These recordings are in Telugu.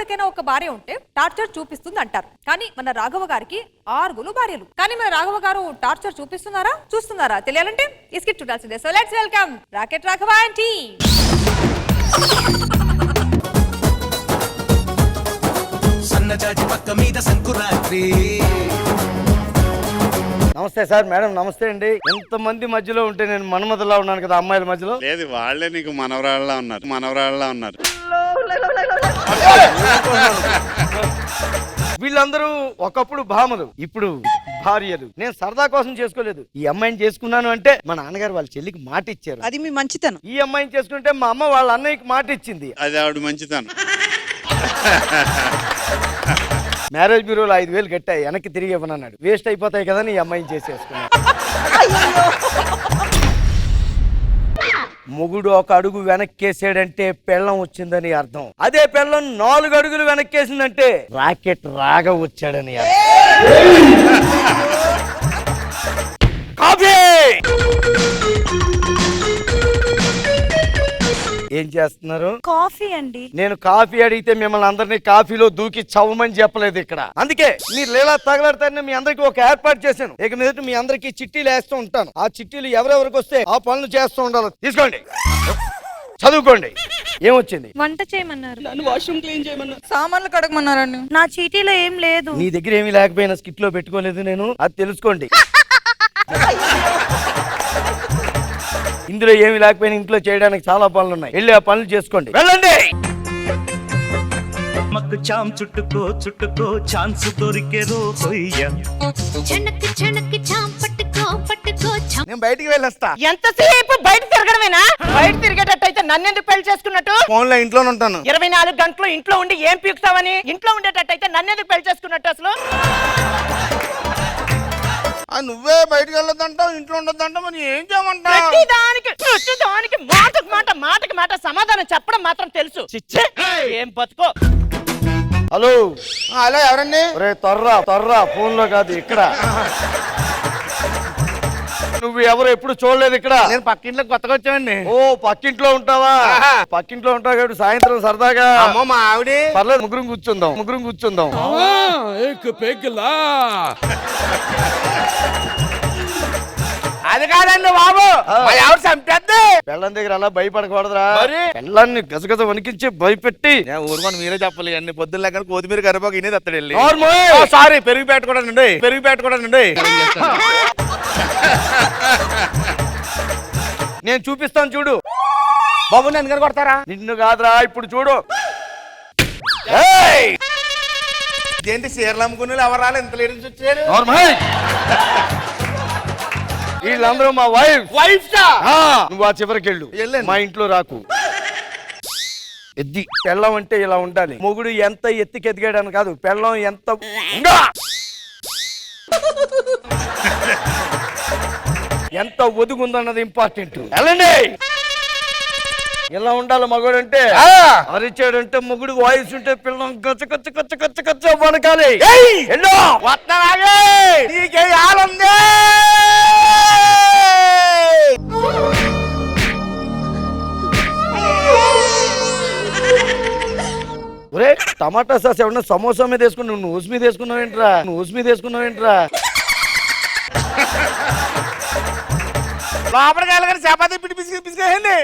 ఎవరికైనా ఒక భార్య ఉంటే టార్చర్ చూపిస్తుంది అంటారు. కానీ మన రాఘవ గారికి 6 భార్యలు. కానీ మన రాఘవ గారు టార్చర్ చూపిస్తున్నారా చూస్తున్నారా తెలియాలంటే ఈ స్కిట్ చూడాల్సిందే. So let's welcome rocket Raghava and team. సన్నజాజి పక్క మీద సంకురాత్రి. నమస్తే సార్. మేడం నమస్తే అండి. ఎంత మంది మధ్యలో ఉంటే నేను మన్మధులా ఉన్నాను కదా అమ్మాయిల మధ్యలో. లేదు, వాళ్ళే నీకు మనవరాళ్ళ ఉన్నారు. వీళ్ళందరూ ఒకప్పుడు భామలు, ఇప్పుడు భార్యలు. నేను సరదా కోసం చేసుకోలేదు. ఈ అమ్మాయిని చేసుకున్నాను అంటే మా నాన్నగారు వాళ్ళ చెల్లికి మాట ఇచ్చారు. అది మీ మంచితనం. ఈ అమ్మాయిని చేసుకుంటే మా అమ్మ వాళ్ళ అన్నయ్యకి మాట ఇచ్చింది. అది ఆవిడ మంచితనం. మ్యారేజ్ బ్యూరోలో 5,000 కట్టా, వెనక్కి తిరిగి ఇవ్వనన్నాడు. వేస్ట్ అయిపోతాయి కదా ఈ అమ్మాయిని చేసేసుకున్నాను. మొగుడు ఒక అడుగు వెనక్కేసాడంటే పెళ్ళం వచ్చిందని అర్థం. అదే పెళ్ళం 4 అడుగులు వెనక్కేసిందంటే రాకెట్ రాగా వచ్చాడని అర్థం. కాఫీ ఏం చేస్తున్నారు? కాఫీ అండి. నేను కాఫీ అడిగితే మిమ్మల్ని అందరినీ కాఫీలో దూకి చవ్వమని చెప్పలేదు ఇక్కడ. అందుకే మీరు లీలా తగలడతారని మీ అందరికి ఒక ఏర్పాటు చేశాను. ఇక మీద మీ అందరికి చిట్టీలు వేస్తూ ఉంటాను. ఆ చిట్టీలు ఎవరెవరికి వస్తే ఆ పనులు చేస్తూ ఉండాలి. తీసుకోండి, చదువుకోండి. ఏమొచ్చింది? వంట చేయమన్నారు. నన్ను వాష్రూమ్ క్లీన్ చేయమన్నారు. సామాన్లు కడగమన్నారండి. నా చీటీలో ఏం లేదు. నీ దగ్గర ఏమీ లేకపోయినా స్కిట్ లో పెట్టుకోలేదు నేను. అది తెలుసుకోండి. ఇందులో ఏమి లేకపోయినా ఇంట్లో చేయడానికి చాలా పనులు ఉన్నాయి. వెళ్ళి ఆ పనులు చేసుకోండి, వెళ్ళండి. మక్కు చాం చుట్టుకో చుట్టుకో ఛాన్స్ దొరికే రోయ్య. చనక్ చనక్ చాం పట్టుకో పట్టుకో చాం. నేను బయటికి వెళ్ళొస్తా. ఎంతసేపు బయట తిరగడమేనా? బయట తిరిగేటట్టయితే నన్నెందుకు పెళ్లి చేసుకున్నట్టు? ఫోన్లో ఇంట్లోనే ఉంటాను. 24 గంటలు ఇంట్లో ఉండి ఏం పీకుతావని? ఇంట్లో ఉండేటట్టయితే నన్నెందుకు పెళ్లి చేసుకున్నట్టు అసలు? నువ్వే బయటకు వెళ్ళొద్దంటావు, ఇంట్లో ఉండొద్దంటావు, మరి ఏం చేయమంటావు? ప్రతిదానికి మాటకి మాట సమాధానం చెప్పడం మాత్రం తెలుసు. ఏం బతుకో. హలో హలో, ఎవరండి? తొర్రా ఫోన్ లో కాదు, ఇక్కడ. నువ్వు ఎవరు ఎప్పుడు చూడలేదు ఇక్కడ. నేను పక్కింట్లో కొత్తగా వచ్చామండి. ఓ, పక్కింట్లో ఉంటావా? పక్కింట్లో ఉంటావు కాబట్టి సాయంత్రం సరదాగా. అమ్మో మా ఆవిడే. పర్లేదు, ముగ్గురం కూర్చుందాం. అది కాదండి బాబు, మా ఆవిడ చంపేద్ది. పెళ్ళం దగ్గర అలా భయపడకూడదురా. పెళ్ళాన్ని గజగజ వణికించి భయపెట్టి. ఊరుకొని మీరే చెప్పాలి అన్ని. పొద్దున్న లేక కొత్తిమీర కరివేపాకు ఇనేది అత్తడు వెళ్ళి. సారీ, పెరుగు పెట్టుకోవడానండి. నేను చూపిస్తాను చూడు. బాబు నన్ను కొడతారా? నిన్ను కాదురా, ఇప్పుడు చూడు. ఏంటి చీరలు అమ్ముకుని ఎవరు రాలే? ఇంత లేడీస్ వచ్చారు. వీళ్ళందరూ మా వైఫ్. నువ్వు ఆ చివరికి వెళ్ళు, మా ఇంట్లో రాకు. ఎద్ది పెళ్ళం అంటే ఇలా ఉండాలి. మొగుడు ఎంత ఎత్తికి ఎదిగాడని కాదు, పెళ్ళం ఎంత ఎంత ఒదుగుందన్నది ఇంపార్టెంట్. వెళ్ళండి. ఇలా ఉండాలి మగోడు అంటే. అరిచాడంటే మొగుడు వాయిస్ ఉంటే పిల్లం గచ్చ గచ్చ గచ్చ గచ్చ గచ్చ వనకాలి. నీకే ఆలందే. ఒరే, టమాటా సాస్ ఎవరన్నా సమోసా మీద వేసుకున్నావు, నువ్వు ఊసి మీద వేసుకున్నావేంట్రా? లోపలికి వెళ్ళగానే చపాతీ పిడి పిసికేయండి.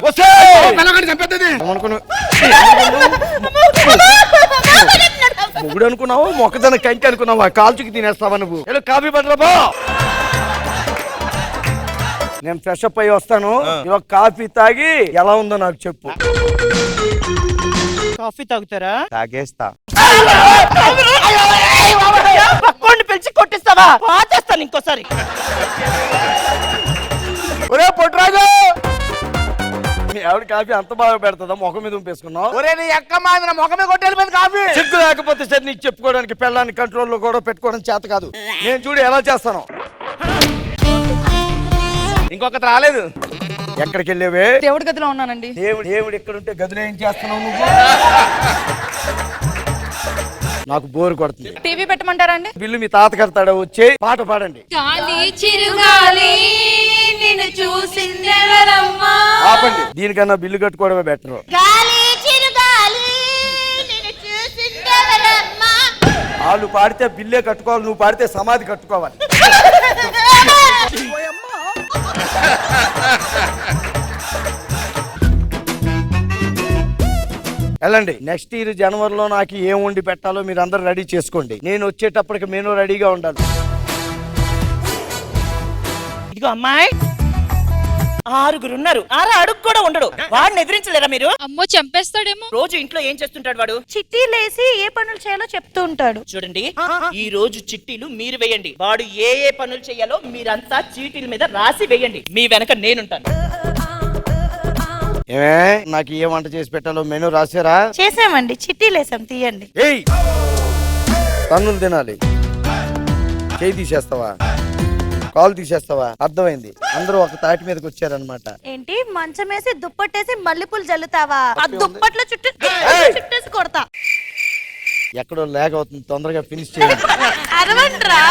మొగుడు అనుకున్నావు, మొక్కజొన్న కంకి అనుకున్నావా? కాల్చుకి తినేస్తావా నువ్వు? కాఫీ పట్టరా. నేను ఫ్రెష్ అప్ అయ్యి వస్తాను. ఇవాళ కాఫీ తాగి ఎలా ఉందో నాకు చెప్పు. కాఫీ తాగుతారా? తాగేస్తా. పక్కోడిని పిలిచి కొట్టిస్తావా? పాచేస్తాను ఇంకోసారి. ఒరే పొట్రాజు, మీ ఆవిడ కాఫీ అంత బాగా పెడతా? ముఖం మీద ఉంపేసుకున్నావు. ఒరే నీ ఎక్క మాదిన ముఖమే కొట్టేళ్ళిపోయింది కాఫీ. సిగ్గు లేకపోతే సరే నీకు చెప్పుకోవడానికి పెళ్ళాన్ని కంట్రోల్లో కూడా పెట్టుకోవడం చేత కాదు. నేను చూడు ఎలా చేస్తాను. ఇంకొకటి రాలేదు. ఎక్కడికి వెళ్ళేవే? దేవుడి గదిలో ఉన్నానండి. దేవుడు ఎక్కడుంటే గదిలో ఏం చేస్తున్నావు నువ్వు? నాకు బోరు కొడుతుంది. టీవీ పెట్టమంటారా అండి? బిల్లు మీ తాత కడతాడా? వచ్చే పాట పాడండి. ఆపండి, దీనికన్నా బిల్లు కట్టుకోవడమే బెటర్. గాలి చిరుగాలి నిన్ను చూసిందే వాళ్ళు పాడితే బిల్లే కట్టుకోవాలి, నువ్వు పాడితే సమాధి కట్టుకోవాలి. వెళ్ళండి. నెక్స్ట్ ఇయర్ జనవరిలో నాకు ఏం వండి పెట్టాలో మీరు అందరూ రెడీ చేసుకోండి. నేను వచ్చేటప్పటికి మెనూ రెడీగా ఉండాలి. ఇదిగో అమ్మాయి, 6 ఉన్నారు, 6 అడుగు కూడా ఉండడు. వాడిని ఎదిరించలేరా మీరు? అమ్మో చంపేస్తాడేమో. రోజు ఇంట్లో ఏం చేస్తుంటాడు వాడు? చిట్టీలేసి ఏ పనులు చేయాలో చెప్తూ ఉంటాడు. చూడండి, ఈ రోజు చిట్టీలు మీరు వేయండి. వాడు ఏ ఏ పనులు చేయాలో మీరంతా చీటీల మీద రాసి వేయండి. మీ వెనక నేనుంటాను. ఏమే నాకు ఏ వంట చేసి పెట్టాలో మెనూ రాసారా? చేసామండి, చిట్టీలేసాం, తీయండి. ఏయ్ పన్నులు తినాలి. చేయి తీసేస్తావా, కాలు తీసేస్తావా? అర్థమైంది. అందరూ ఒక తాటి మీదకి వచ్చారనమాట. ఏంటి మంచం వేసి దుప్పట్టేసి మల్లెపూలు జల్లుతావా? ఆ దుప్పట్లో చుట్టేసి కొడతా. ఎక్కడో లేక అవుతుంది, తొందరగా ఫినిష్ చేయండి. అరవంట్రా.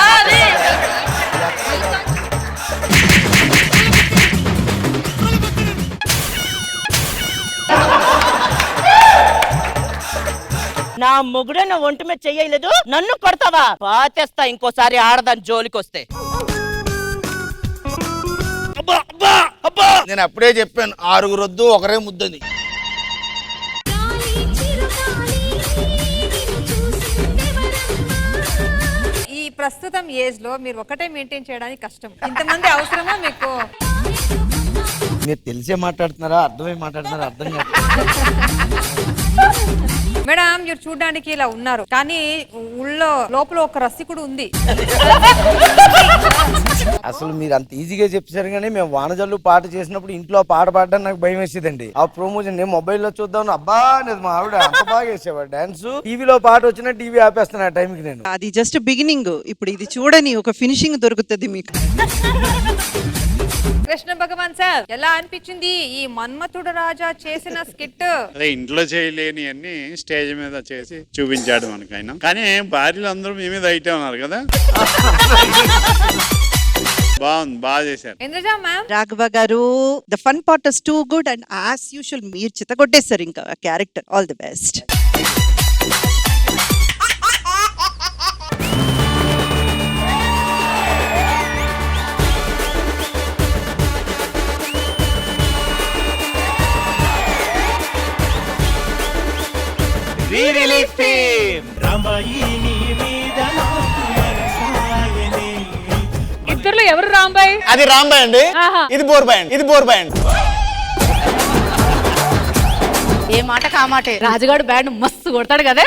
నా మొగుడన్న ఒంటి మీద చెయ్యలేదు, నన్ను కొడతావా? పాతేస్తా ఇంకోసారి ఆడదాని జోలికి వస్తే. నేను అప్పుడే చెప్పాను 6 వద్దు, 1 ముద్దని. ఈ ప్రస్తుతం ఏజ్ లో మీరు ఒకటే మెయింటైన్ చేయడానికి కష్టం. ఇంతమంది అవసరమా మీకు? మీరు తెలిసే మాట్లాడుతున్నారా, అర్థమై మాట్లాడుతున్నారా అర్థం కాదు. మేడం మీరు చూడడానికి ఇలా ఉన్నారు, కానీ లోపల ఒక రసికుడు ఉంది. అసలు మీరు అంత ఈజీగా చెప్పారు, కానీ మేము వానజల్లు పాట చేసినప్పుడు ఇంట్లో పాట పాడడానికి నాకు భయం వేసేదండి. ఆ ప్రమోషన్ నేను మొబైల్లో చూద్దాం, అబ్బా లేదు మా ఆవిడ అంత బాగా వేసేవాడు డాన్స్. టీవీలో పాట వచ్చినా టీవీ ఆపేస్తాను ఆ టైంకి నేను. అది జస్ట్ బిగినింగ్. ఇప్పుడు ఇది చూడని ఒక ఫినిషింగ్ దొరుకుతుంది మీకు. కృష్ణ భగవాన్ సార్ ఎలా అనిపించింది ఈ మన్మథుడు రాజా చేసిన స్కిట్? అదే ఇంట్లో చేయలేని అన్ని స్టేజ్ మీద చేసి చూపించాడు మనకి ఆయన. కానీ భార్యలు అందరూ మీ మీద అయితే ఉన్నారు కదా. బాగుంది, బాగా చేశారు. ఇంద్రజ మ్యామ్. రాఘవ గారు, the fun part is too good and as usual మీరు చితగొట్టేస్తారు ఇంకా క్యారెక్టర్. All the best. ఇద్దరులో ఎవరు రాంబాయ్? అది రాంబాయ్ అండి, ఇది బోర్బాయ్ అండి, ఇది బోర్బాయ్ అండి. ఏ మాట కామాటే. రాజుగాడు బ్యాండ్ మస్తు కొడతాడు కదా.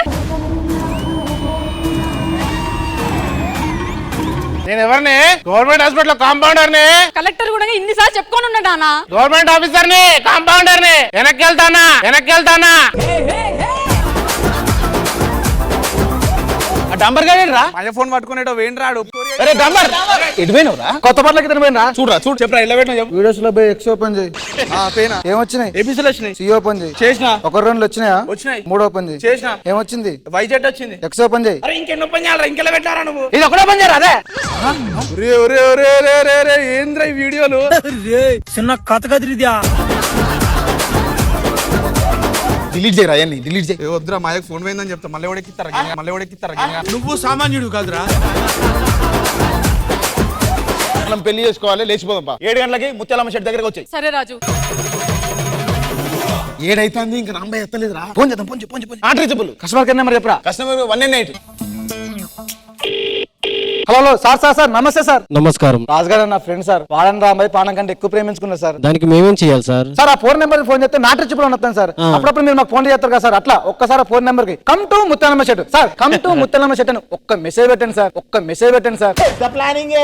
నేను ఎవరిని? గవర్నమెంట్ హాస్పిటల్ కాంపౌండర్ ని. కలెక్టర్ కూడా ఇన్నిసార్లు చెప్పుకొని ఉన్నాడు అన్న. గవర్నమెంట్ ఆఫీసర్ ని, కాంపౌండర్ ని. వెనక్కి వెళ్తానా. డంబర్ గాడేంట్రా? माझ्या फोन పట్టుకునేటో వేణ్ రాడు. అరే డంబర్ ఎటు పోయినవురా? కొత్త పట్లకి తిన పోయినరా? చూడరా చూడు, చెప్పరా ఇలా పెట్టినా చెప్పు. వీడియోస్ లో పోయి ఎక్స్ ఓపెన్ చేయి. పేనా ఏమొచ్చినాయి? ఏబీసీలు వచ్చినాయి. సి ఓపెన్ చేయి. చేసినా. 1-2 వచ్చినాయా? వచ్చినాయి. 3 ఓపెన్ చేయి. చేసినా. ఏమొచ్చింది? వైజెట్ వచ్చింది. ఎక్స్ ఓపెన్ చేయి. అరే ఇంకెన్ని ఓపెన్ చేయాలరా? ఇంకెలా పెట్టారా నువ్వు? ఇది ఒకటే పని చేయరా? అదే ఒరే ఒరే ఒరే ఒరే ఒరే ఒరే ఏంద్రా ఈ వీడియోలు? చిన్న కథ కదిరిద్యా. డిలీట్ చేయరా అయ్యని, డిలీట్ చేయి. వద్దురా మాయకు ఫోన్ పోయిందని చెప్తా. మళ్ళీ ఎవడెక్కిస్తారా? నువ్వు సామాన్యుడు కాదురా. మనం పెళ్లి చేసుకోవాలి, లేచిపోదాం. 7 గంటలకి ముత్యాలమ్మ షెడ్ దగ్గరకు వచ్చాయి. సరే రాజు. 7 అవుతుంది, ఇంకా రాంబాయ్ ఎత్తలేదురా. ఫోన్ చేద్దాం, ఫోన్ చెప్పు. ఆర్డర్ కస్టమర్ కేర్ నెంబర్ చెప్పరా. కస్టమర్ 198. హలో సార్ నమస్తే సార్. నమస్కారం. రాజుగారు నా ఫ్రెండ్ సార్. వాడని రాంబాయి పానం కంటే ఎక్కువ ప్రేమించుకున్నారు సార్. దానికి మేమేం చేయాలి సార్? సార్ ఆ ఫోన్ నెంబర్ ఫోన్ చేస్తే మ్యాటర్ చెప్పాలని వస్తాను సార్. అప్పుడప్పుడు మీరు మాకు ఫోన్ చేస్తారు కదా సార్. అట్లా ఒక్కసారి ఫోన్ నెంబర్ కి come to Mutyalamma shed sir, come to Mutyalamma shed అని ఒక్క మెసేజ్ పెట్టండి సార్. ప్లానింగ్